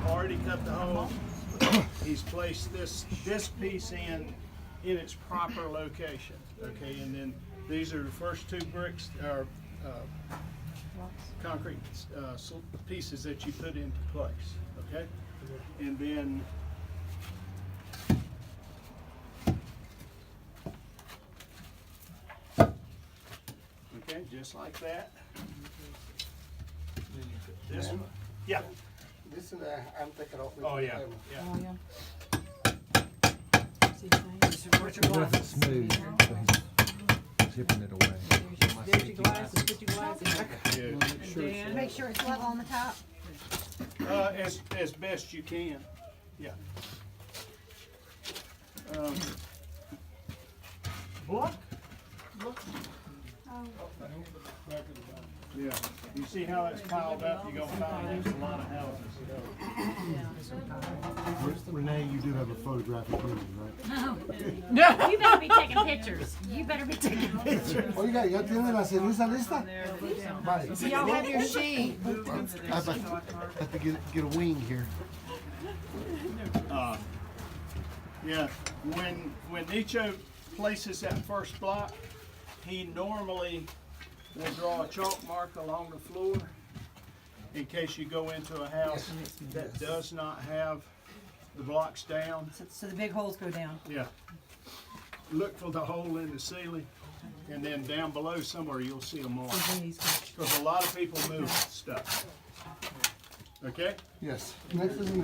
already cut the hole. He's placed this piece in its proper location. Okay, and then these are the first two bricks or concrete pieces that you put into place. Okay, and then okay, just like that. This one, yeah. This is I'm taking off. Oh yeah, yeah. Oh, yeah. What's your glasses? Smooth, so he's zipping it away. There's your glasses, put your glasses back. Yeah. Make sure it's level on the top. As best you can, yeah. Block. Yeah, you see how it's piled up, you're gonna find there's a lot of houses. Renee, you do have a photographic memory, right? You better be taking pictures. You better be taking pictures. Oiga, ¿ya tiene la ceniza lista? Vale. So y'all have your sheet. I have to get a wing here. Yeah, when Nicho places that first block, he normally will draw a chalk mark along the floor in case you go into a house that does not have the blocks down. So the big holes go down. Yeah. Look for the hole in the ceiling, and then down below somewhere you'll see a mark. Because a lot of people move stuff. Okay? Yes. Next is the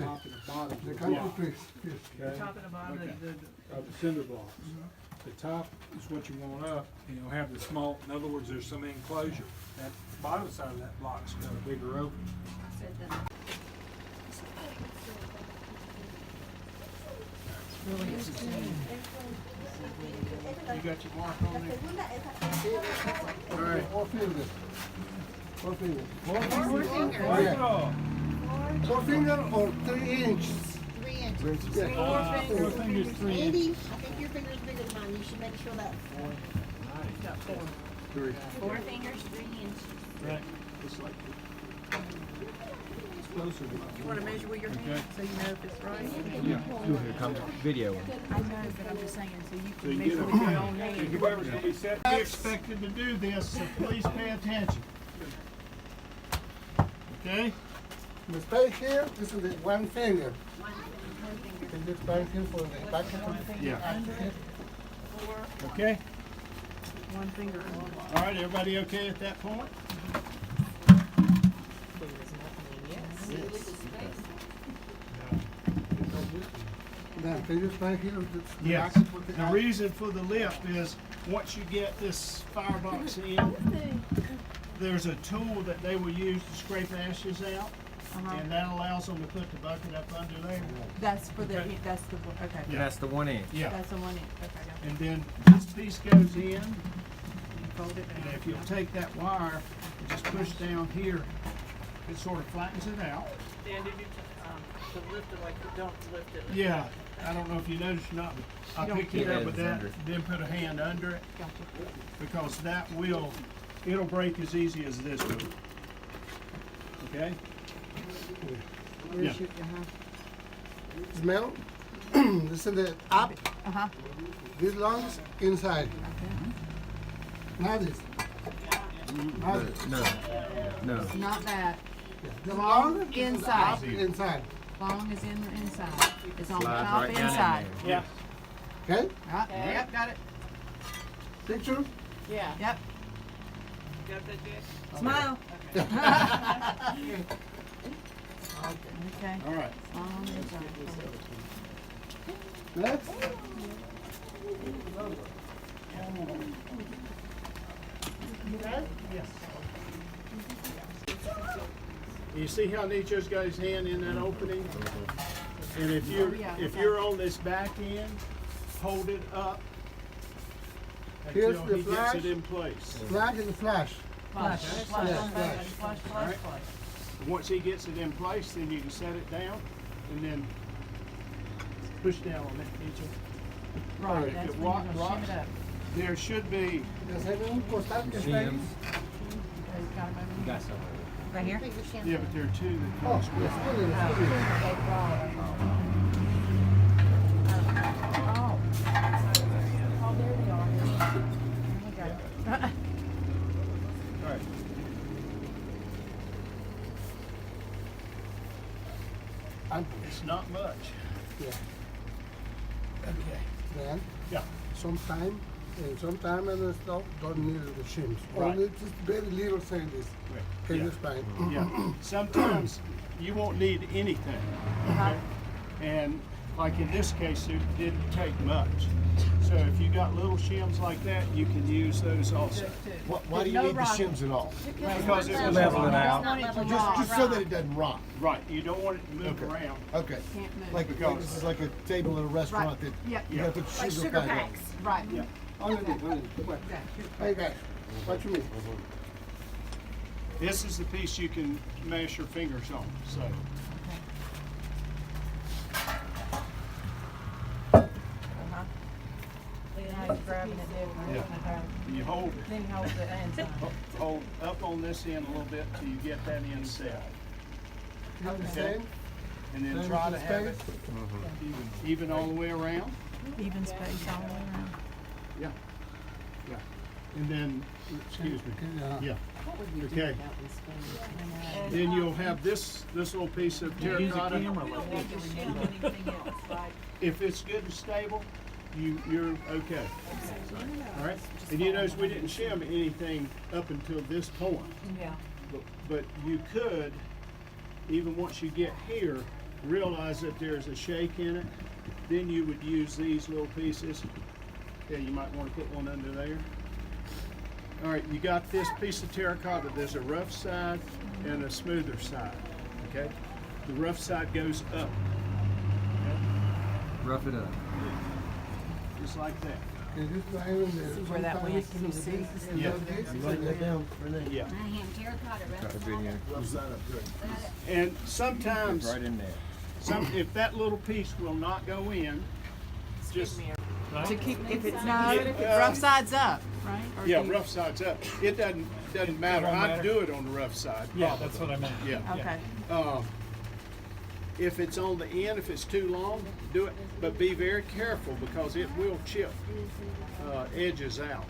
concrete piece. Top and the bottom, the cinder blocks. The top is what you want up, and you'll have the small, in other words, there's some enclosure. That bottom side of that block's got a bigger opening. You got your mark on there? All right. Four fingers. Four fingers. Four Four finger or 3 inches. 3 inches. Yeah. Four fingers, 3 inches. Andy, I think your finger's bigger than mine. You should make sure that. 4 fingers, 3 inches. Right. Just like Closer. You want to measure with your hand so you know if it's right? Yeah, here comes video. I know, but I'm just saying, so you So can you measure get with your own hand. Whoever's gonna be set. You're expected to do this, so please pay attention. Okay? The space here, this is the 1 finger. And this back here for the back here. Yeah. Okay? One finger. All right, everybody okay at that point? Then can you back here? Yes. The reason for the lift is once you get this firebox in, there's a tool that they will use to scrape ashes out, and that allows them to put the bucket up under there. That's for the, Okay. that's the, okay. Yeah. That's the 1 inch. Yeah. That's the 1 inch, okay, got it. And then this piece goes in, You fold it and down. if you'll take that wire and just push down here, it sort of flattens it out. Dan, did you, to lift it like you don't lift it? Yeah, I don't know if you noticed or not, but I You don't picked it get up it with that, under. then put a hand under it, Gotcha. because that will, it'll break as easy as this will. Okay? Where's Yeah. your, Smell? This is the up, uh-huh. this long inside. Now this. Now this. No, no. Not that. The long Inside. Up inside. Long is in the inside. It's on the Slide top right down in inside. there. Yeah. Okay? Right, yep, got it. Picture? Yeah. Yep. Got that, Jack? Smile. Okay. All right. Long inside. Next. Yes. You see how Nicho's got his hand in that opening? And if you're on this back end, hold it up Here's until the he gets flash. it in place. Flash is the flash. Flush, Okay. flush, Yeah, flush, flush, flush, Alright. flush. Once he gets it in place, then you can set it down and then push down on that, Nicho. Right, If that's it when you're gonna rocks, shim it up. there should be, Ya se ve un costal que está ahí. Shims. Okay, got it, baby? You got some. Right here? Yeah, but there are two that Oh, come it's square. good, it's good. Oh, there they are. Okay. All right. It's not much. Yeah. Okay. Then, Yeah. sometime and stuff don't need the shims. Right. Only just very little thing is. Right. Can Yeah. you explain? Yeah. Sometimes you won't need anything. Okay? And like in this case, it didn't take much. So if you got little shims like that, you can use those also. Why do you need the shims at all? Because it was Level it out. Just so that it doesn't rot. right. You don't want it to move Okay. around. Okay. Like Because- this is like a table at a restaurant that Yep. you gotta put the Like sugar sugar pad on. packs. Right. Yeah. Hey guys, what you mean? This is the piece you can mash your fingers on. So Now he's grabbing it there. you hold Then he holds the ends on. hold up on this end a little bit till you get that end set, Not the Okay. same? and then Same try with to the have it space? even all the way around. Even space all the way around. Yeah. Yeah. And then, excuse me. Yeah. Okay. Then you'll have this little piece of terracotta. If it's good and stable, you're okay. All right. And you notice we didn't shim anything up until this point. Yeah. But you could, even once you get here, realize that there's a shake in it. Then you would use these little pieces. Yeah, you might want to put one under there. All right, you got this piece of terracotta. There's a rough side and a smoother side. Okay, the rough side goes up. Okay? Rough it up. Just like that. Can you explain in there? See where that one is? Can you see? Yeah. Write that down, Renee. Yeah. Got a video. And sometimes, Right in there. if that little piece will not go in, just To keep, if it's not- rough sides up, right? Or yeah, do you- rough side's up. It doesn't matter. won't I'd matter? do it on the rough side. Yeah, that's what I meant. Yeah. Okay. If it's on the end, if it's too long, do it, but be very careful because it will chip edges out.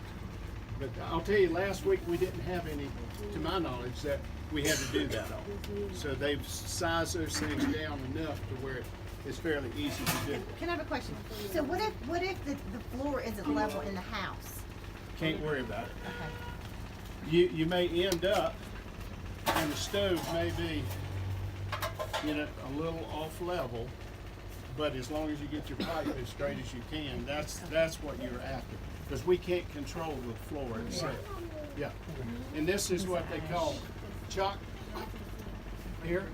But I'll tell you, last week we didn't have any, to my knowledge, that we had to do that on. So they've sized those things down enough to where it's fairly easy to do. Can I have a question? So what if the floor isn't level in the house? Can't worry about it. Okay. You may end up, and the stove may be, a little off level, but as long as you get your pipe as straight as you can, that's what you're after. Because we can't control the floor itself. Yeah. And this is what they call chalk. Here,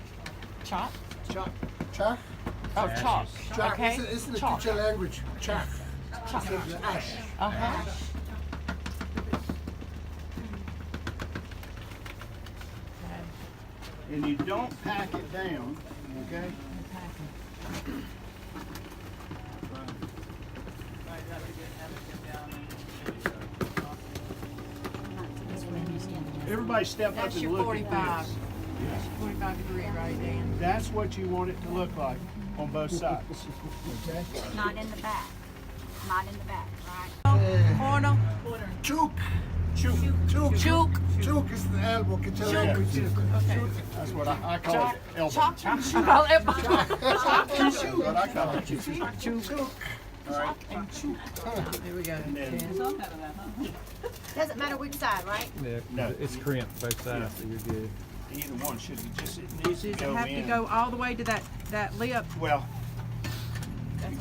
Chalk? chalk. Chalk? Oh, chalk. Chalk, Okay. it's in the Chalk. teacher language, chalk. Chalk. It's the ash. Uh-huh. And you don't pack it down, okay? Everybody step up That's and your look 45. at this. 45-degree right there. That's what you want it to look like on both sides. Okay? Not in the back. Not in the back, right? Corner. Chook, Chook. chook, Chook. chook is the elbow, get your Yeah. language. Okay. That's what I call it. Elbow. Chalk. I call it That's what I call it. Chook. All right. There we go. And then, Doesn't matter which side, right? Yeah, No. it's crimped both sides, so you're good. either one should be just, it needs to Does it go have to in. go all the way to that lip? Well,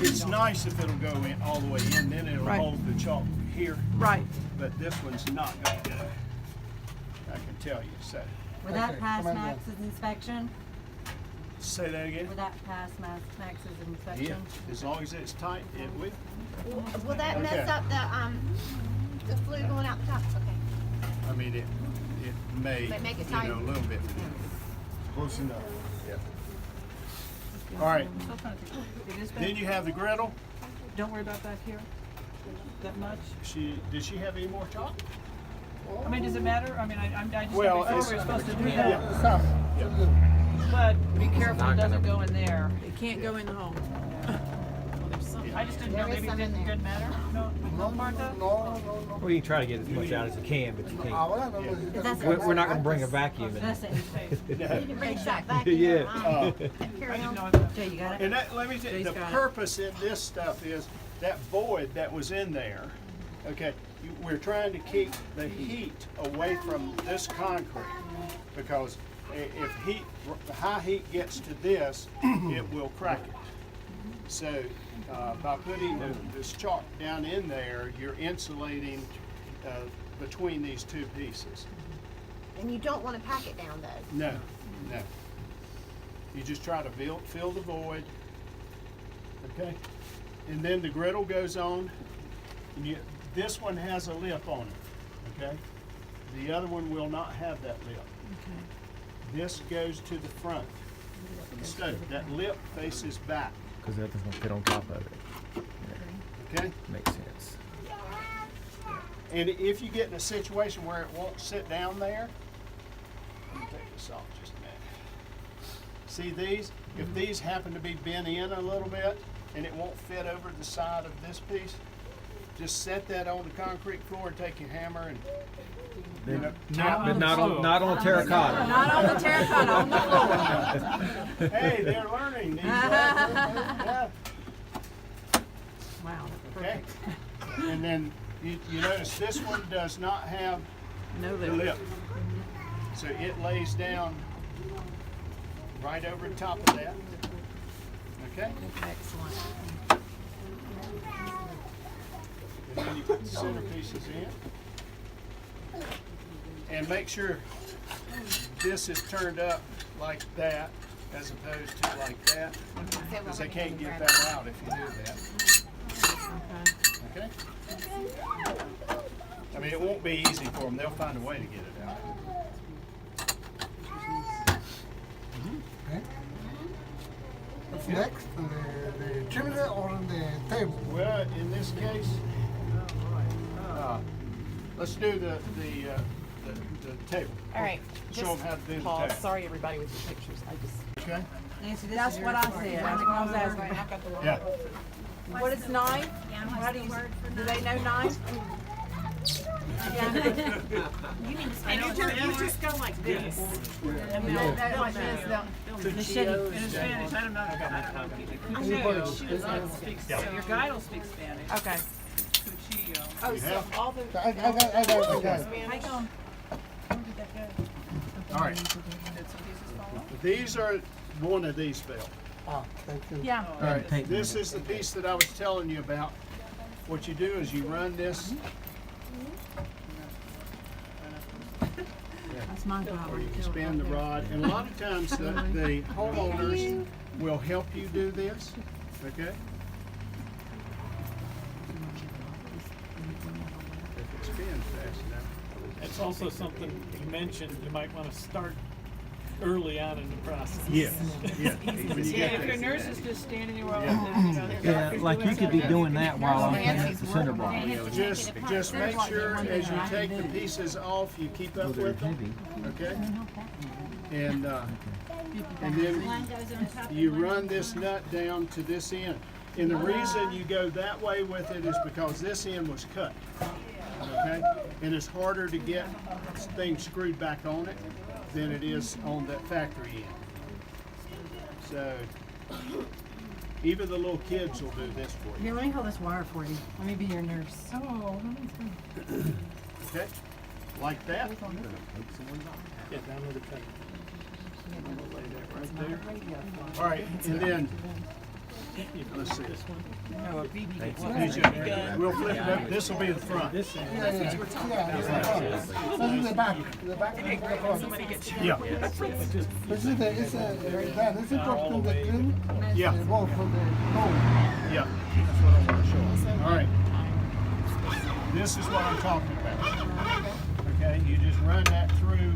it's nice if it'll go in all the way in, then it'll Right. hold the chalk here, Right. but this one's not gonna do it. I can tell you, so. Would that Okay, pass come on down. Max's inspection? Say that again? Would that pass Max's Yeah, inspection? as long as it's tight, it will. Will that mess Okay. up the flue going out the top? Okay. I mean, it may, May make it you know, tight. a little bit. Close enough. All right, It is then you have the griddle. Don't worry about back here. That much? Did she have any more chalk? I mean, does it matter? I mean, I just Well, thought it's- we were supposed to do yeah. that. Some. But be careful it doesn't go in there. It can't go in the home. I just didn't know, There is maybe it some in didn't there. matter? No, Martha? No. Well, you can try to get as much out as you can, but you can't. Ahora no necesitas. We're not going to bring a vacuum in. That's it. You can bring that back in. Yeah. Carry I didn't on. know. Jay, you got it? And that, let me tell you, Jay's the got it. purpose in this stuff is that void that was in there, okay, we're trying to keep the heat away from this concrete because if the high heat gets to this, it will crack it. So by putting this chalk down in there, you're insulating between these two pieces. And you don't want to pack it down though. No, no. You just try to fill the void, okay? And then the griddle goes on. And this one has a lip on it, okay? The other one will not have that lip. This goes to the front of the stove. That lip faces back, Because nothing's going to fit on top of it. okay? Makes sense. And if you get in a situation where it won't sit down there, let me take this off just a minute. See these? If these happen to be bent in a little bit and it won't fit over the side of this piece, just set that on the concrete floor and take your hammer and, you know, But not on terracotta. Not on the terracotta, on the floor. hey, they're learning these days. Yeah, Wow, okay? perfect. And then you notice this one does not have No the lip. lip. So it lays down right over the top of that. Okay? Excellent. And then you put the center pieces in. And make sure this is turned up like that as opposed to like that. Because they can't get that out if you do that. Okay? I mean, it won't be easy for them. They'll find a way to get it out. What's next? The chimney or the table? Well, in this case, let's do the table. All right. Show them how to do the Pause. table. Sorry, everybody, with the pictures. I just. Okay? That's what I said. That's what I was asking. Yeah. What is 9? How do you, do they know 9? And you just go like this. And they'll like this. In Spanish, I don't know. I know. Your guide will speak Spanish. Okay. Cuchillo. Oh, so all the. I got it. Hang on. All right. These are one of these fell. Ah, thank you. Yeah. All right. This is the piece that I was telling you about. What you do is you run this, That's my or you can spin the rod. And a lot of times the homeowners will help you do this. Okay? If it spins fast enough. It's also something you mentioned, you might want to start early on in the process. Yes. Yeah. When you Yeah, get if your this. nurse is just standing there while, Yeah, like you could be doing that while I'm looking at the cinder block. Just make sure as you take the pieces off, you keep up They're with them. heavy. Okay? And then you run this nut down to this end. And the reason you go that way with it is because this end was cut. Okay? And it's harder to get things screwed back on it than it is on that factory end. So even the little kids will do this for you. Here, let me hold this wire for you. Let me be your nurse. oh, Okay? Like that. Get down to the table. Lay that right there. All right, and then let's see. no, a BB. We'll flip it up. This will be the front. This end. This is the back. The back is the front. Yeah. This is the, it's from the green. Yeah. The wall from the hole. Yeah. That's what I want to show you. All right. This is what I'm talking about. Okay, you just run that through.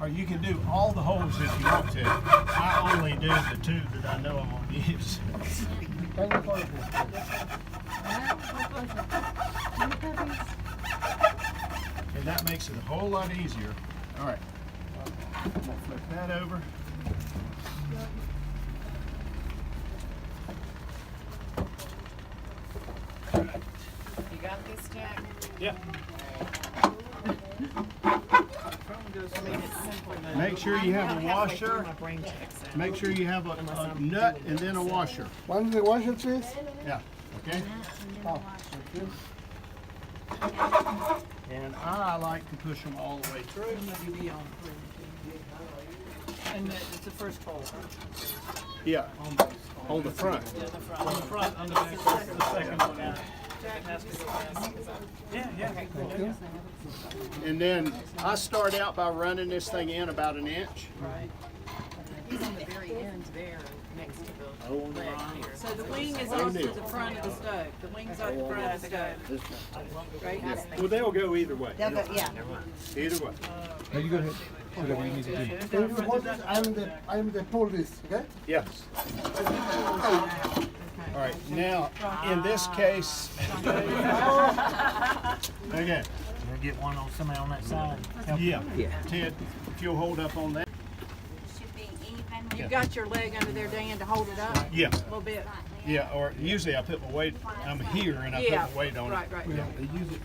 Or you can do all the holes if you want to. I only do the two that I know I'm gonna use. And that makes it a whole lot easier. All right. I'm gonna flip that over. You got this, Jack? Yeah. Make sure you have a washer. Make sure you have a nut and then a washer. One is the washer, please. Yeah. Okay. Oh, thank you. And I like to push them all the way through. And it's the first hole. Yeah. On the front. Yeah, the front. On the front, on the back, that's the second one out. Has to go down. Yeah, yeah. And then I start out by running this thing in about an inch. Right. He's on the very end there, next to the leg here. So the wing is off to the front of the stove. The wing's off the front of the stove. Right? Well, they'll go either way. They'll go, yeah. Either way. Now you go ahead. Whatever you need to do. Can you hold this? I'm the pull this, okay? Yes. All right. Now, in this case, okay. Get one on somebody on that side. Yeah. Ted, if you'll hold up on that. Should be even. You got your leg under there, Dan, to hold it up? Yeah. A little bit. Yeah. Or usually I put my weight. I'm here and I Yeah. put my weight on Right, it. right. They use it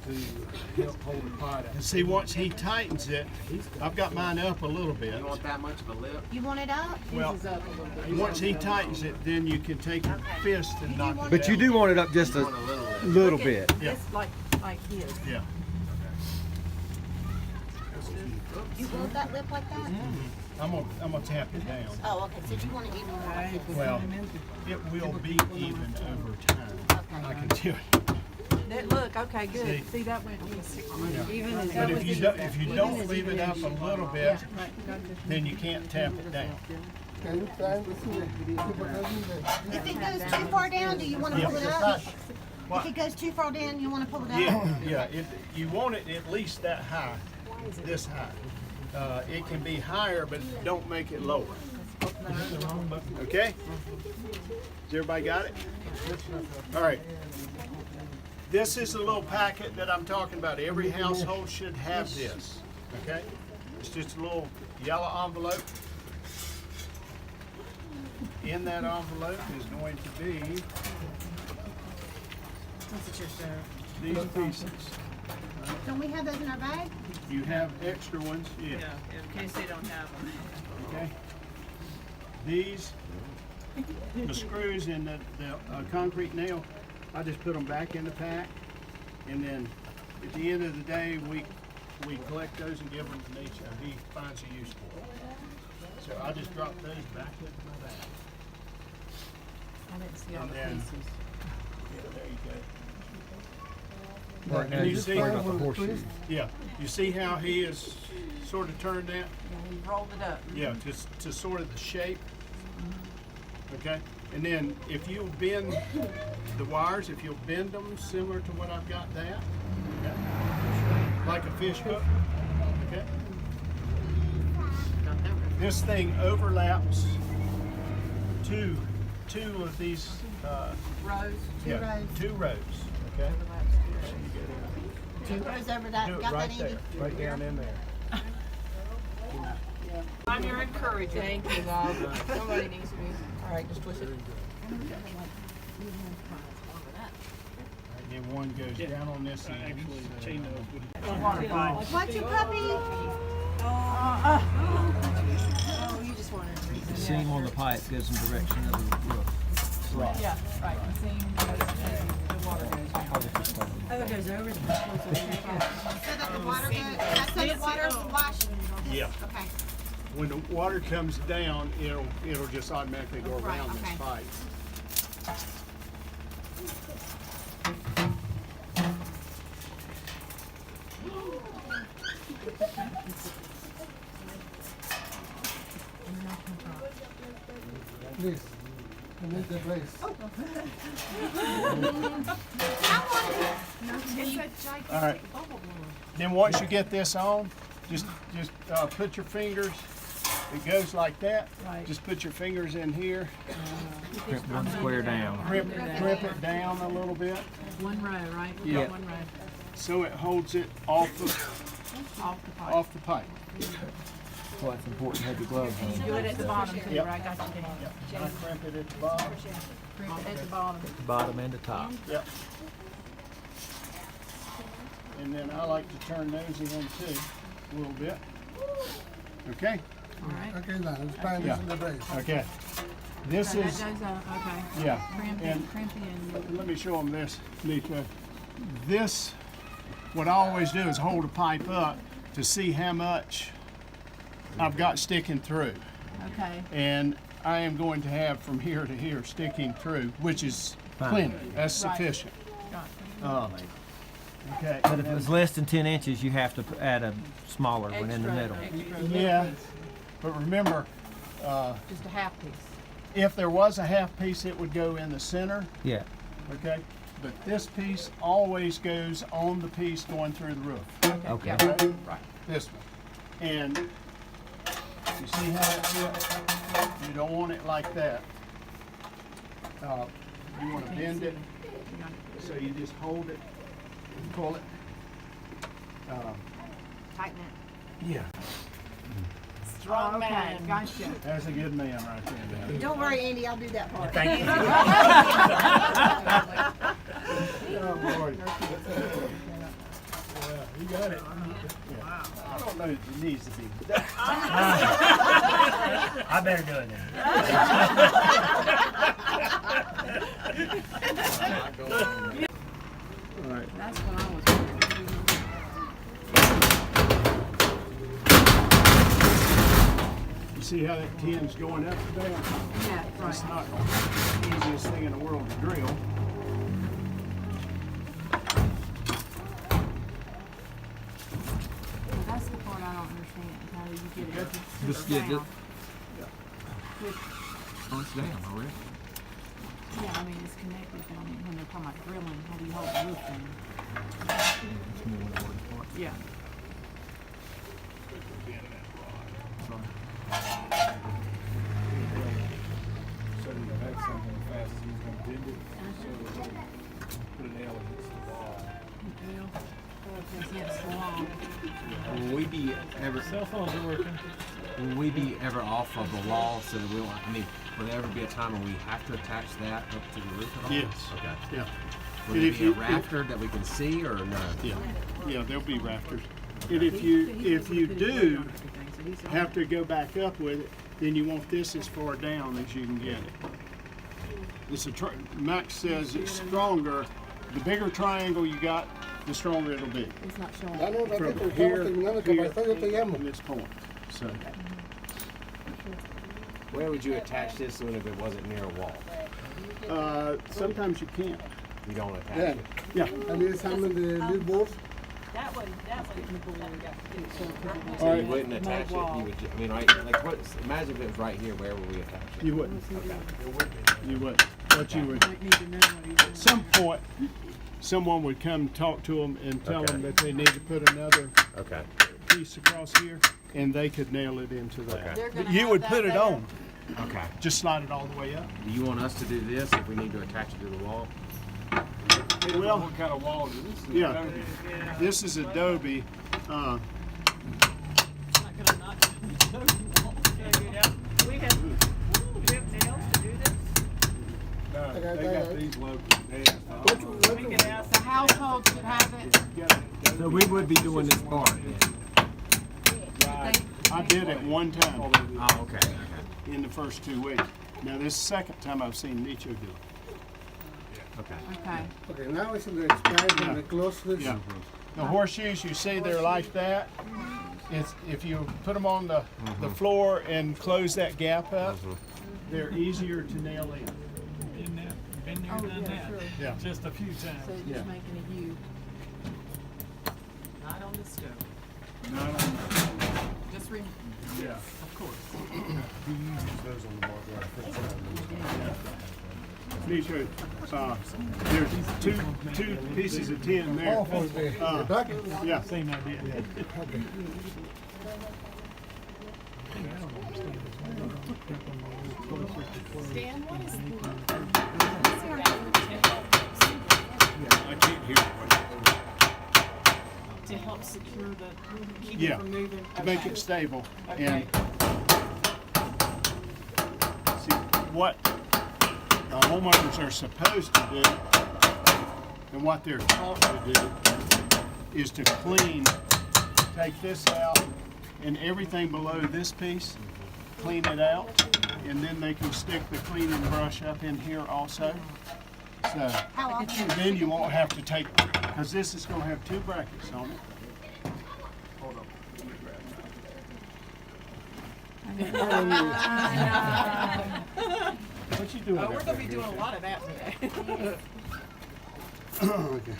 to help hold the pot out. And see, once he tightens it, I've got mine up a little bit. You want it up? Well, This is up a little bit. once he tightens it, then you can take your fist and knock it But you down. do want it up just a little bit. Yeah. It's like his. Yeah. You want that lip like that? I'm gonna tap it down. Oh, okay, so you want it even more. Well, it will be even over time. I can tell you. Look, okay, good. See? See, that went even. But if you don't leave it up a little bit, then you can't tap it down. Can you try and see the If it goes too far down, do you want to pull it up? What? If it goes too far down, you want to pull it up? Yeah. You want it at least that high, this high. It can be higher, but don't make it lower. Okay? Has everybody got it? All right. This is the little packet that I'm talking about. Every household should have this. Okay? It's just a little yellow envelope. In that envelope is going to be these pieces. Don't we have those in our bag? You have extra ones? Yeah. In case they don't have them. Okay. These, the screws and the concrete nail, I just put them back in the pack, and then at the end of the day, we collect those and give them to Nietzsche. He finds a use for them. So I just drop those back into my bag. I didn't see all And the then, pieces. yeah, there you go. Right now And you you just see- worry about the horseshoe. Yeah, you see how he is sort of turned that? Yeah, he rolled it up. Yeah, just to sort of the shape. Okay, and then if you bend the wires, if you'll bend them similar to what I've got that, okay, like a fish hook. Okay, this thing overlaps two of these. Rows. Two rows. Okay, Two rows over that. do it Got right that, there, Andy? right down in there. I'm your encourager. Thank you, Bob. Somebody needs to be. All right, just twist it. And then one goes down on this end. Actually, the chain nose would. Watch your puppy. Oh, you just wanted to read The seam on the pipe goes in the direction of the roof. Right. Yeah, right. The same goes and the water goes down. Oh, it goes over the. So that the water goes, so the water wash. Yeah. Okay. When the water comes down, it'll just automatically go Right, around this okay. pipe. Please. I need the place. All right. Then once you get this on, just put your fingers it goes like that. Right. Just put your fingers in here, Crimp one square down. crimp it down a little bit, One row, right? We Yeah. got one row so it holds it off off the pipe. off the pipe. Well, it's important to have your gloves on. Do it at the bottom too, Yep. right? Got you, Dan. I crimp it at the bottom. Crimp it at the bottom. Bottom and the top. Yep. And then I like to turn those in too, a little bit. Okay? All right. Okay, now, let's find Yeah. this in the base. Okay. This So that is, goes on, okay. yeah. Crimpy, And crimpy and. let me show them this, Nico. This, what I always do is hold a pipe up to see how much I've got sticking through. Okay. And I am going to have from here to here sticking through, which is plenty. That's Right. sufficient. Got Okay. But if it was less than 10 inches, you have to add a smaller one in the middle. Yeah, but remember, Just a half piece. if there was a half piece, it would go in the center, Yeah. okay? But this piece always goes on the piece going through the roof, Okay. Yeah, right, right. this one. And you see how it fits? You don't want it like that. You want to bend it, so you just hold it and pull it. Tighten it. Yeah, Strong man. Gotcha. that's a good man right there. Don't worry, Andy, I'll do that part. Thank you. Oh, Lord. You got it. I don't know if it needs to be. I better do it then. All right. That's what I was. You see how that tin's going up and down? Yeah, It's right. not the easiest thing in the world to drill. That's the part I don't understand. How do you get it? Just get it. down? Oh, it's down already. Yeah, I mean, it's connected. I mean, when they're talking about drilling, how do you hold the roof down? Yeah. So you had something fast as he's gonna bend it, so put an L against the wall. Against the wall. Will we be ever, Cell phones are working. will we be ever off of the wall so that we won't, I mean, will there ever be a time when we have to attach that up to the roof at all? Yes. Okay. Yeah. Will And there if be a you- rafter that we can see or no? Yeah. Yeah, there'll be rafters. And if you do have to go back up with it, then you want this as far down as you can get it. It's a Max says it's stronger. The bigger triangle you got, the stronger it'll be. It's not showing. Ya no, From ratito, estamos here, terminando, que para yo te llamo. from this point. So Where would you attach this one if it wasn't near a wall? sometimes you can't. You don't attach Yeah. it. Yeah. And this is some of the little boards. That one. So you wouldn't attach it. You would. I mean, right? Like, what? Imagine if it was right here. Where would we attach it? You wouldn't. You wouldn't. But you would. At some point, someone would come talk to them and tell them that they need to put another Okay. piece across here, and they could nail it into that. Okay. But you would put it on. Okay. Just slide it all the way up. Do you want us to do this if we need to attach it to the wall? Well, What kind of wall is this? yeah. This is Adobe. We have nails to do this. No, they got these local. We can ask the household should have it. So we would be doing this part then? I did it one time Oh, okay. in the first 2 weeks. Now this is the second time I've seen Nicho do it. Okay. Okay. Okay, now it's the expand and the close this. Yeah. The horseshoes, you see they're like that. It's, if you put them on the floor and close that gap up, they're easier to nail in. Been there, Oh, done yeah, that. sure. Yeah. Just a few So times. it's Yeah. just making a U. Not on the stove. No, no, Just yeah. of course. Nicho, there's two pieces of tin there. Oh, for the bucket. Yeah. Same idea. thing I don't understand is why they don't put them a little closer to close. Dan, what is I can't hear what to help secure the, keep Yeah, it from moving? to make Okay. it stable. Okay. And see, what homeowners are supposed to do and what they're taught to do is to clean, take this out and everything below this piece, clean it out, and then they can stick the cleaning brush up in here also. So How often? then you won't have to take, because this is going to have 2 brackets on it. Hold on. Let me grab that. What you doing? Oh, we're up gonna be there? doing a lot of that today. Okay.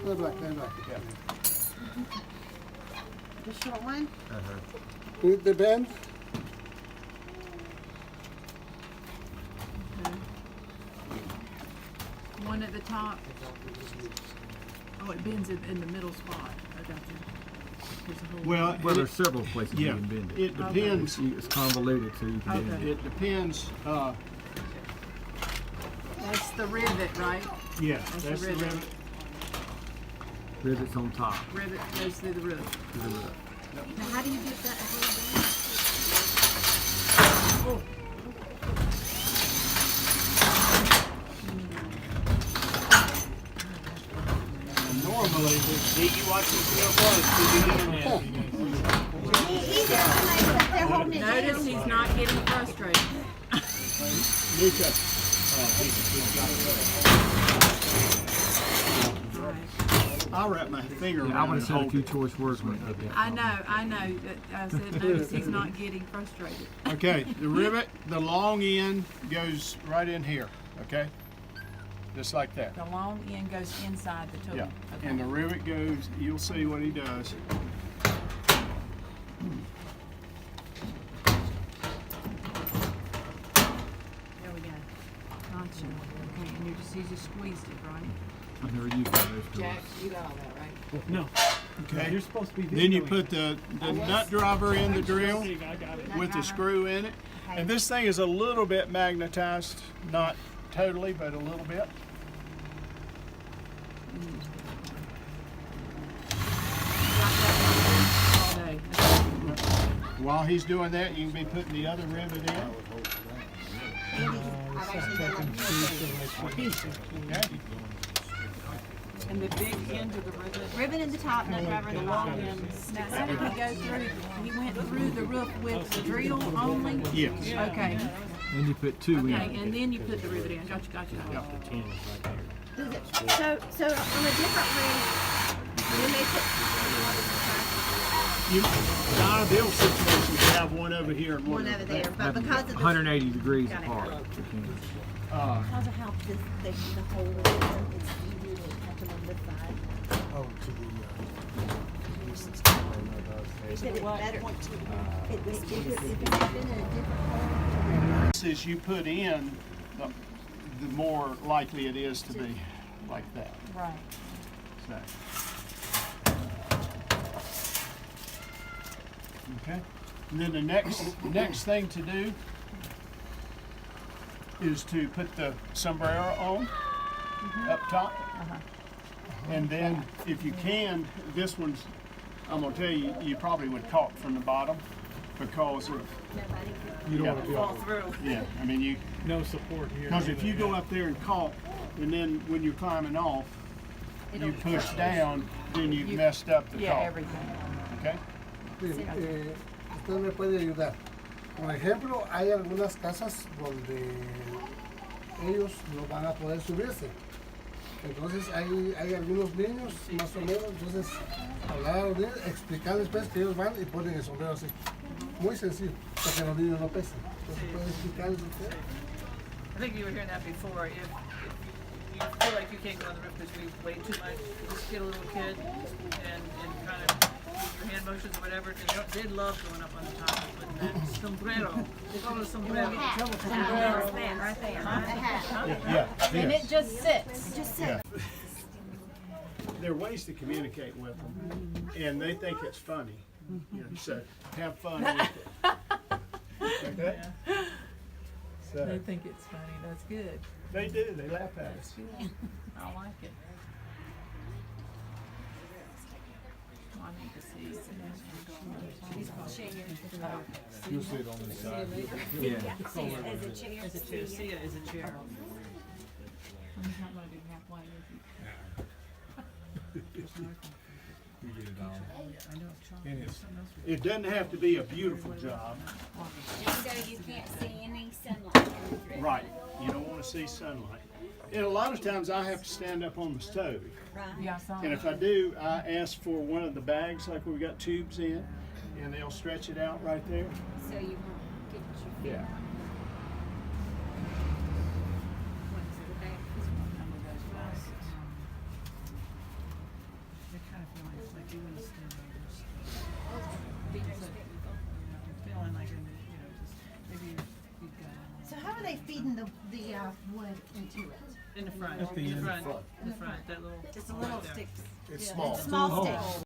Lay back, lay back. The short one? With the bend, One at the top. Oh, it bends in the middle spot. I got you. There's a whole. Well, Well, there's several places you yeah, can bend it. it depends. It's convoluted, so you can bend Okay. it. It depends. That's the rivet, right? Yeah, That's that's the the rivet. rivet. Rivets on top. Rivet goes through the roof. Now, how do you get that whole thing? And normally, you watch this real close. They're holding it down. Notice he's not getting frustrated. Luca. I'll wrap my finger Yeah, I around would and have said a hold few it. choice words when it did that. I know. That I said notice he's not getting frustrated. Okay, the rivet, the long end goes right in here, okay? Just like that. The long end goes inside the tool. Yeah, Okay. and the rivet goes, you'll see what he does. There we go. Gotcha. Okay, and you just squeezed it, right? I've never used one of those tools. Jack, you got all that, right? No, Okay. you're supposed to be. Then you videoing. put the nut driver in the drill I got it. with the screw in it. And this thing is a little bit magnetized, not totally, but a little bit. All day. While he's doing that, you can be putting the other rivet in. Okay. And the big end of the rivet. Ribbon in the top, nut driver in the Long bottom. end. Now, how did he go through? He went through the roof with the drill only? Yes. Okay. Then you put 2 Okay, in. and then you put the rivet in. Gotcha. So on a different roof, when they put, You, the ideal situation is to have one over here and one over there, but because of the, 180 degrees Got it. apart. because of how this thing, the hole is, it's easier to catch them on this side. Oh, to the, Is it better? If it's been in a different hole. As you put in, the more likely it is to be like that. Right. So. Okay. And then the next thing to do is to put the sombrero on up top. And then if you can, this one's, I'm gonna tell you, you probably would caulk from the bottom because of, You don't Yeah. want to be Fall all, through. yeah, I mean, you, no support here. because if you go up there and caulk, and then when you're climbing off, you push down, then you've messed up the Yeah, caulk, everything. okay? Usted me puede ayudar. Por ejemplo, hay algunas casas donde ellos no van a poder subirse. Entonces hay algunos niños, más o menos, entonces hablar a los niños, explicarles pues que ellos van y ponen el sombrero así. Muy sencillo, para que los niños no pesen. Entonces pueden explicarles usted. I think you were hearing that before. If you feel like you can't go on the roof because we weigh too much, just get a little kid and kind of use your hand motions or whatever. They love going up on the top and putting that sombrero. They call it a sombrero. Right there. Yeah. And it just sits. Just sit. there are ways to communicate with them, and they think it's funny. You know, so have fun with it. Okay? So They think it's funny, that's good. they do. They laugh at us. I like it. I need to see. You'll see it on the side. Yeah. As a chair. As a chair, see it as a chair. I'm not gonna be halfway with you. You get it all. I know it's And it's, It doesn't have to be a beautiful job. Just so you can't see any sunlight coming through. Right. You don't want to see sunlight. And a lot of times I have to stand up on the stove. Right. Yeah, I saw And it. if I do, I ask for one of the bags like we've got tubes in, and they'll stretch it out right there. So you won't get your Yeah. They're kind of feeling like you want to stand feeling like, you know, just maybe you've got. So how are they feeding the wood into it? In the front, At the in end. the front, that little. Just a little right there. sticks. It's small. Small sticks.